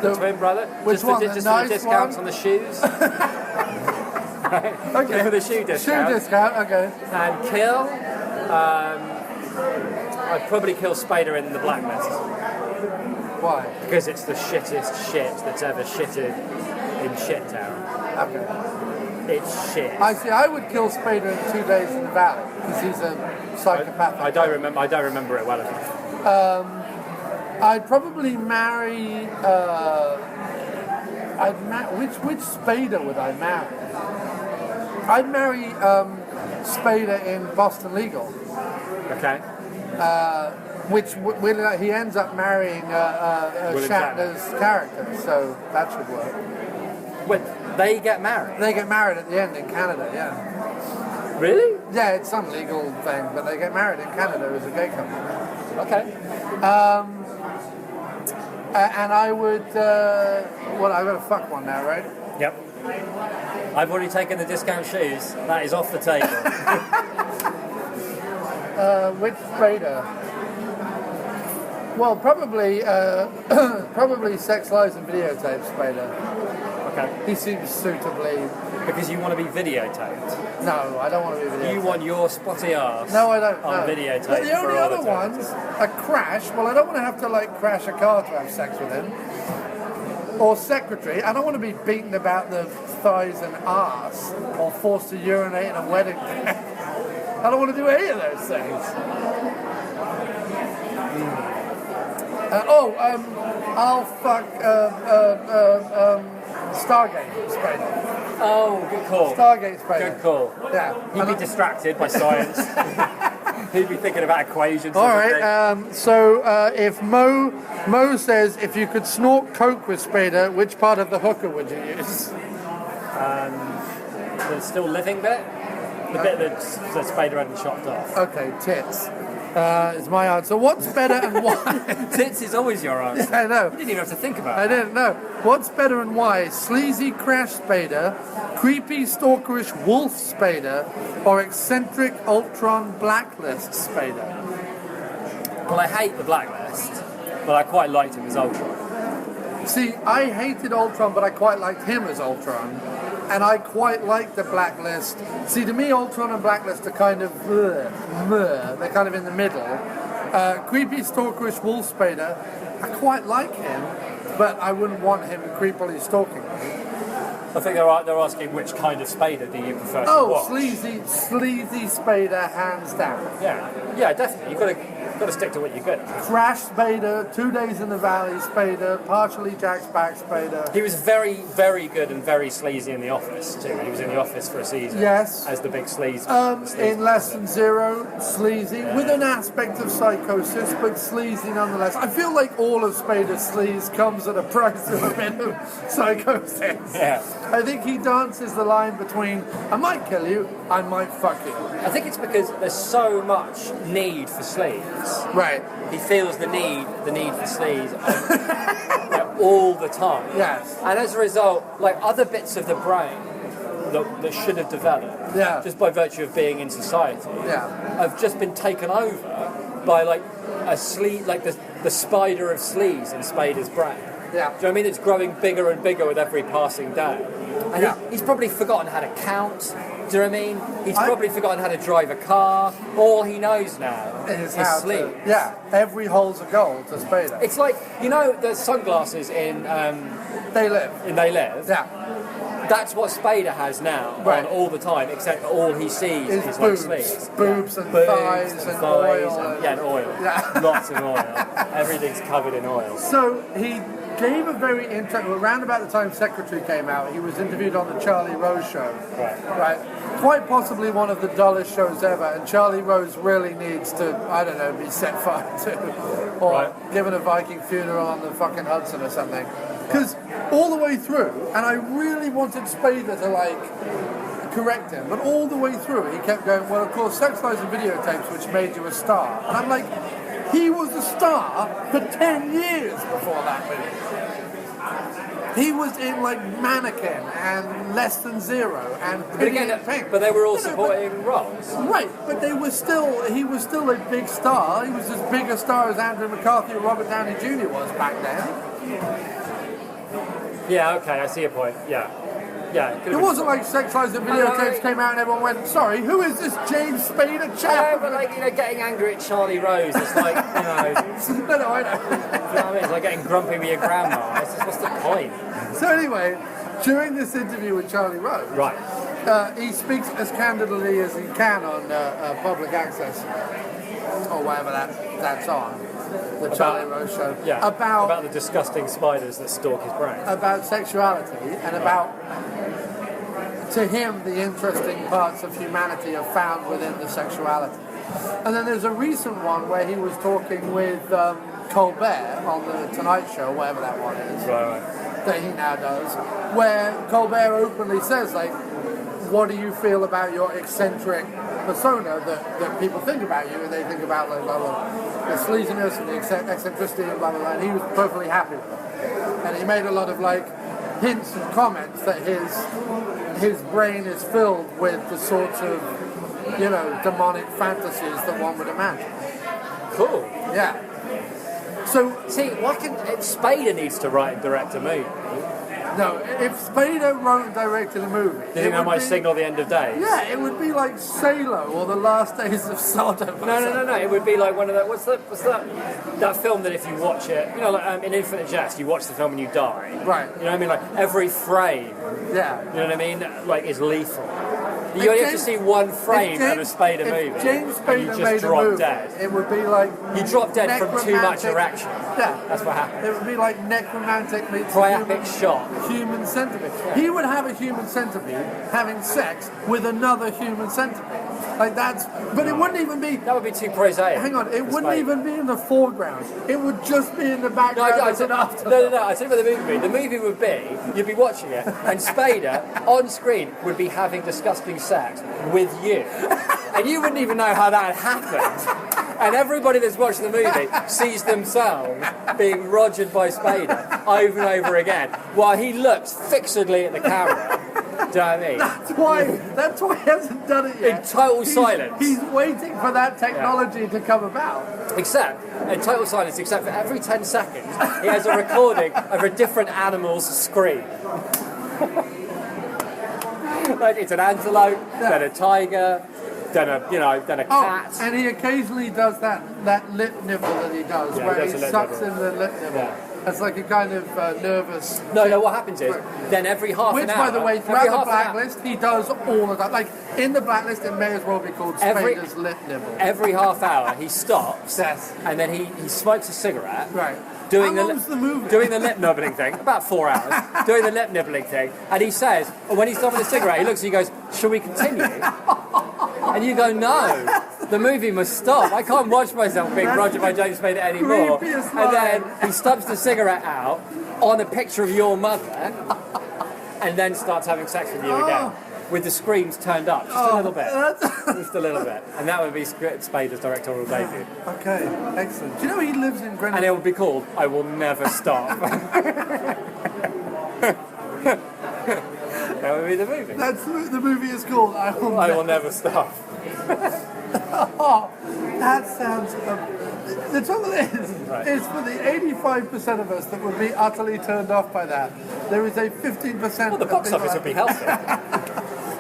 the twin brother. Which just one? For, just for the discounts on the shoes. Okay. For the shoe discount. Shoe discount. Okay. And kill. I'd probably kill Spader in the Blacklist. Why? Because it's the shittest shit that's ever shitted in Shittown. Okay. It's shit. I would kill Spader in 2 Days in the Valley because he's a psychopath. I don't remember it well enough. I'd probably marry. Which Spader would I marry? I'd marry Spader in Boston Legal. Okay. Which he ends up marrying Shatner's character, so that should work. Wait, they get married? They get married at the end in Canada, yeah. Really? Yeah, it's some legal thing, but they get married in Canada as a gay couple. Okay. And I would, I've got to fuck one now, right? Yep. I've already taken the discount shoes. That is off the table. Which Spader? Well, probably Sex, Lies and Videotapes Spader. Okay. He seems suitably... Because you want to be videotaped. No, I don't want to be videotaped. You want your spotty ass No, I don't. on no. videotape. But the only for all other eternity. ones, a crash. Well, I don't want to have to crash a car to have sex with him. Or secretary. I don't want to be beaten about the thighs and arse or forced to urinate in a wedding dress. I don't want to do any of those things. I'll fuck Stargate Spader. Oh, good call. Stargate Spader. Good call. Yeah. He'd be distracted by science. He'd be thinking about equations. All right. So if Mo says if you could snort coke with Spader, which part of the hooker would you use? The still living bit, the bit that Spader hadn't chopped off. Okay, tits. Is my answer. What's better and why? Tits is always your answer. I know. You didn't even have to think about I it. didn't know. What's better and why? Sleazy crash Spader, creepy stalkerish wolf Spader, or eccentric Ultron blacklist Spader? Well, I hate the Blacklist, but I quite liked him as Ultron. See, I hated Ultron, but I quite liked him as Ultron. And I quite like the Blacklist. See, to me, Ultron and Blacklist are kind of... they're kind of in the middle. Creepy, stalkerish wolf Spader, I quite like him, but I wouldn't want him creepily stalking me. I think they're asking which kind of Spader do you prefer to watch? Sleazy Spader, hands down. Yeah, definitely. You've got to stick to what you're good at. Crash Spader, 2 Days in the Valley Spader, partially Jack's Back Spader. He was very, very good and very sleazy in The Office, too. He was in The Office for a season. Yes. As the big sleaze. In Less Than Zero, sleazy, with an aspect of psychosis, but sleazy nonetheless. I feel like all of Spader's sleaze comes at a price of a bit of psychosis. Yeah. I think he dances the line between, I might kill you, I might fuck you. I think it's because there's so much need for sleaze. Right. He feels the need for sleaze all the time. Yes. And as a result, other bits of the brain that should have developed, just by virtue of being in society, have just been taken over by a sleaze, the spider of sleaze in Spader's brain. Yeah. Do you know what I mean? It's growing bigger and bigger with every passing day. And he's probably forgotten how to count. Do you know what I mean? He's probably forgotten how to drive a car. All he knows now is sleep. Yeah, every hole's a goal to Spader. It's like, you know, the sunglasses in They Live. Yeah. That's what Spader has now on all the time, except all he sees is like sleeves. Boobs and thighs and oil. And oil. Yeah. Lots of oil. Everything's covered in oil. So he gave a very interesting, around about the time Secretary came out, he was interviewed on the Charlie Rose show. Right. Quite possibly one of the dullest shows ever, and Charlie Rose really needs to, I don't know, be set fire to, or given a Viking funeral on the fucking Hudson or something. Because all the way through, and I really wanted Spader to like correct him, but all the way through he kept going, well, of course, Sex, Lies and Videotapes, which made you a star. And I'm like, he was a star for 10 years before that movie. He was in like Mannequin and Less Than Zero and Pretty in Pink. But they were all supporting roles. Right, but he was still a big star. He was as big a star as Andrew McCarthy or Robert Downey Jr. was back then. Yeah, okay, I see your point. Yeah. It wasn't like Sex, Lies and Videotapes came out and everyone went, sorry, who is this James Spader chap? But like, getting angry at Charlie Rose, it's like, No, I know. You know what I mean? It's like getting grumpy with your grandma. It's just, what's the point? So anyway, during this interview with Charlie Rose, he speaks as candidly as he can on public access, or whatever that's on. The Charlie Rose show. Yeah, about the disgusting spiders that stalk his brain. About sexuality and about, to him, the interesting parts of humanity are found within the sexuality. And then there's a recent one where he was talking with Colbert on the Tonight Show, whatever that one is, that he now does, where Colbert openly says, like, what do you feel about your eccentric persona that people think about you, and they think about like the sleaziness and the eccentricity and blah blah blah, and he was perfectly happy with it. And he made a lot of like hints and comments that his brain is filled with the sorts of, you know, demonic fantasies that one would imagine. Cool. Yeah. So see, Spader needs to write and direct a movie. No, if Spader wrote and directed a movie... Do you think that might signal the end of days? Yeah, it would be like Salo or The Last Days of Sodom. No. It would be like one of the... What's that film that if you watch it... You know, like in Infinite Jest, you watch the film and you die. Right. You know what I mean? Like, every frame... Yeah. You know what I mean? Like, is lethal. You only have to see one frame of a Spader movie. If James Spader and you just made drop a movie, dead. it would be like... You drop dead from too much erection. Yeah. That's what happens. It would be like necromantic meets priapic shot. Human centipede. He would have a human centipede having sex with another human centipede. Like that's... But it wouldn't even be... That would be too prosaic. Hang on, it wouldn't even be in the foreground. It would just be in the background. No, I tell you what the movie would be. The movie would be, you'd be watching it, and Spader, on screen, would be having disgusting sex with you. And you wouldn't even know how that had happened. And everybody that's watching the movie sees themselves being rogered by Spader over and over again, while he looks fixedly at the camera. Do you know what I mean? That's why he hasn't done it yet. In total silence. He's waiting for that technology to come about. Except, in total silence, except for every 10 seconds, he has a recording of a different animal's scream. Like it's an antelope, then a tiger, then a cat. And he occasionally does that lip nibble that he does, where he sucks in the lip nibble. Yeah. It's like a kind of nervous... No, what happens is, then every half an hour... Which, by the way, throughout the Blacklist, he does all of that. Like, in the Blacklist, it may as well be called Spader's lip nibble. Every half hour, he stops, yes. And then he smokes a cigarette. Right. Doing How long's the movie? Doing the lip nibbling thing, about 4 hours, doing the lip nibbling thing, and he says, when he's done with the cigarette, he looks and he goes, shall we continue? And you go, no, the movie must stop. I can't watch myself being rogered by James Spader anymore. And then he stubs the cigarette out on a picture of your mother, and then starts having sex with you again. With the screams turned up, just a little bit. Just a little bit. And that would be Spader's directorial debut. Okay, excellent. Do you know he lives in Greenwich? And it would be called I Will Never Stop. That would be the movie. The movie is called I Will Never Stop. Oh, that sounds... the trouble is for the 85% of us that would be utterly turned off by that, there is a 15%... Well, the box office would be healthy.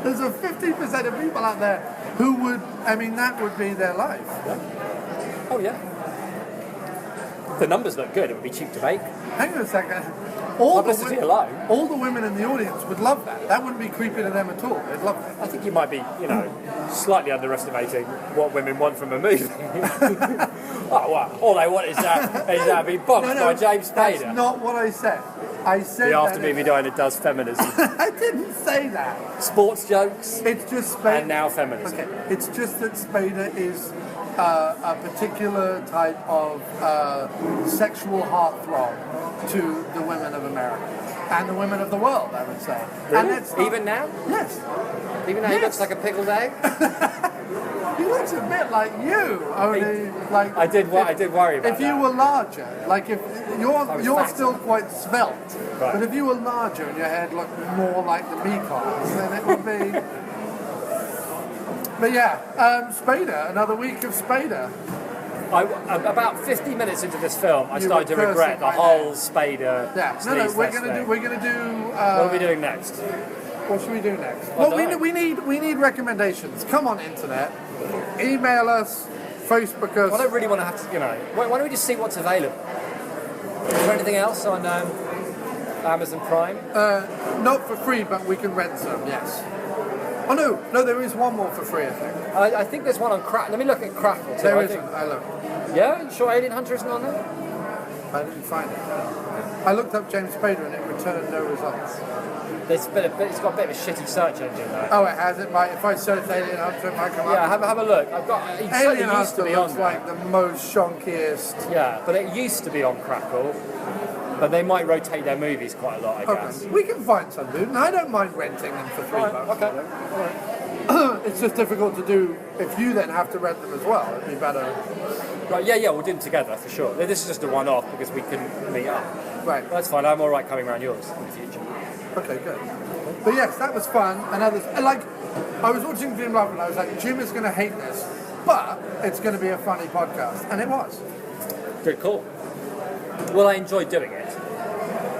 There's a 50% of people out there who would, that would be their life. Yeah. Oh, yeah. If the numbers look good, it would be cheap to make. Hang on a second. Publicity alone. All the women in the audience would love that. That wouldn't be creepy to them at all. They'd love that. I think you might be, slightly underestimating what women want from a movie. Oh, well, all they want is that be boxed by James Spader. That's not what I said. I said the after movie diner does feminism. I didn't say that. Sports jokes. It's just Spader. And now feminism. Okay. It's just that Spader is a particular type of sexual heartthrob to the women of America and the women of the world, I would say. Really? And Even now? Yes. Even now he looks like a pickled egg? He looks a bit like you, only like I did worry about if you were larger, like if you're fatter. still quite svelte, Right. but if you were larger and your head looked more like the Mekons, then it would be. But yeah, Spader, another week of Spader. About 50 minutes into this film, I You started to were regret the cursing whole Spader. Yeah, sleaze we're fest gonna thing. do. We're gonna do. What are we doing next? What should we do next? I Well, don't know. we need recommendations. Come on, internet, email us, Facebook us. I don't really want to have to, why don't we just see what's available? Is there anything else on Amazon Prime? Not for free, but we can rent some. Yes. Oh no, there is one more for free. I think I think there's one on Crack. Let me look at Crackle too. there I isn't. think- I look. Yeah, you sure Alien Hunter isn't on there? I didn't find it. I looked up James Spader and it returned no results. It's got a bit of a shitty search engine though. Oh, it has. It might. If I search Alien Hunter, it might come Yeah, up. have a look. It Alien certainly used to Hunter be on looks there. like the most shonkiest. Yeah, but it used to be on Crackle. But they might rotate their movies quite a lot, I guess. Okay. We can find some, dude. And I don't mind renting them for $3. Okay. It's just difficult to do if you then have to rent them as well. It'd be better. Right, yeah, we'll do them together for sure. This is just a one-off because we couldn't meet up. Right. That's fine. I'm all right coming around yours in the future. Okay, good. But yes, that was fun. And others, like, I was watching Dream Love and I was like, Jim is going to hate this, but it's going to be a funny podcast. And it was. Good call. Well, I enjoyed doing it. I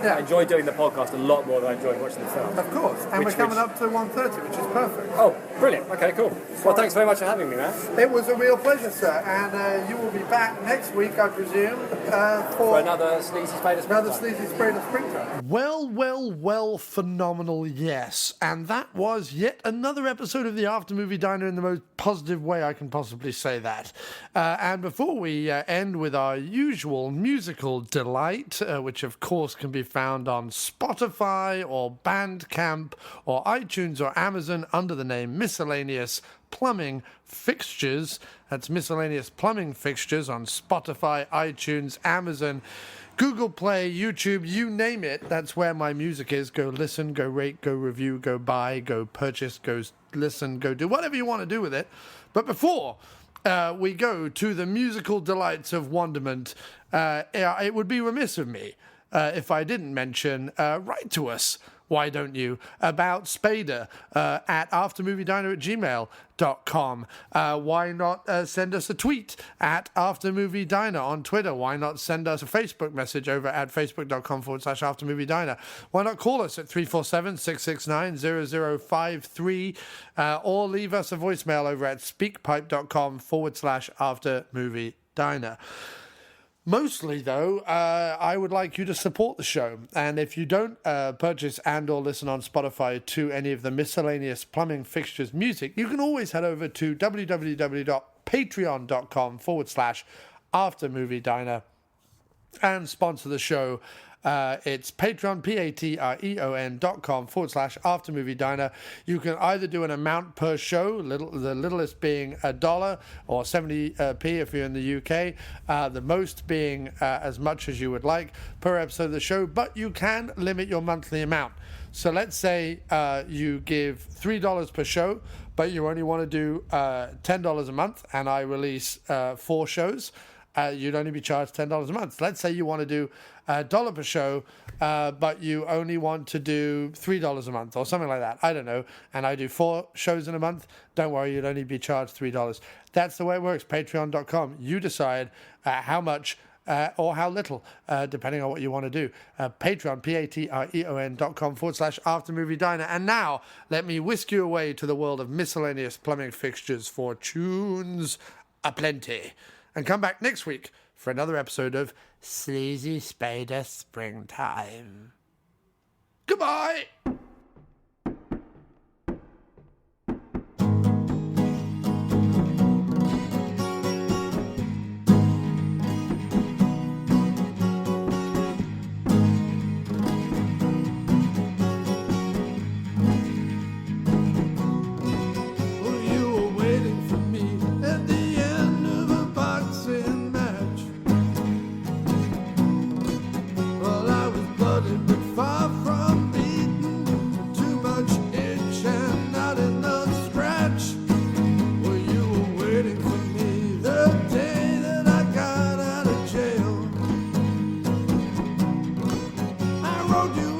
Yeah, enjoyed doing the podcast a lot more than I enjoyed watching the film. of course. And Which- we're coming which- up to 1:30, which is perfect. Oh, brilliant. Okay, cool. Well, thanks very much for having me, man. It was a real pleasure, sir. And you will be back next week, I presume, For for another Sleazy Spader another Springtime. Sleazy Sprader Springtime. Well, phenomenal, yes. And that was yet another episode of the After Movie Diner in the most positive way I can possibly say that. And before we end with our usual musical delight, which of course can be found on Spotify or Bandcamp or iTunes or Amazon under the name Miscellaneous Plumbing Fixtures. That's Miscellaneous Plumbing Fixtures on Spotify, iTunes, Amazon, Google Play, YouTube, you name it. That's where my music is. Go listen, go rate, go review, go buy, go purchase, go listen, go do whatever you want to do with it. But before we go to the musical delights of wonderment, it would be remiss of me if I didn't mention, write to us, why don't you, about Spader at aftermoviediner@gmail.com. Why not send us a tweet at aftermoviediner on Twitter? Why not send us a Facebook message over at facebook.com/aftermoviediner? Why not call us at 347-669-0053 or leave us a voicemail over at speakpipe.com/aftermoviediner. Mostly, though, I would like you to support the show. And if you don't purchase and or listen on Spotify to any of the Miscellaneous Plumbing Fixtures music, you can always head over to www.patreon.com/aftermoviediner and sponsor the show. It's Patreon, patreon.com/aftermoviediner. You can either do an amount per show, the littlest being $1 or 70p if you're in the UK, the most being as much as you would like per episode of the show, but you can limit your monthly amount. So let's say you give $3 per show, but you only want to do $10 a month, and I release 4 shows. You'd only be charged $10 a month. Let's say you want to do $1 per show, but you only want to do $3 a month or something like that. I don't know. And I do 4 shows in a month. Don't worry, you'd only be charged $3. That's the way it works. Patreon.com. You decide how much or how little, depending on what you want to do. Patreon, patreon.com/aftermoviediner. And now, let me whisk you away to the world of miscellaneous plumbing fixtures for tunes aplenty. And come back next week for another episode of Sleazy Spader Springtime. Goodbye! Road you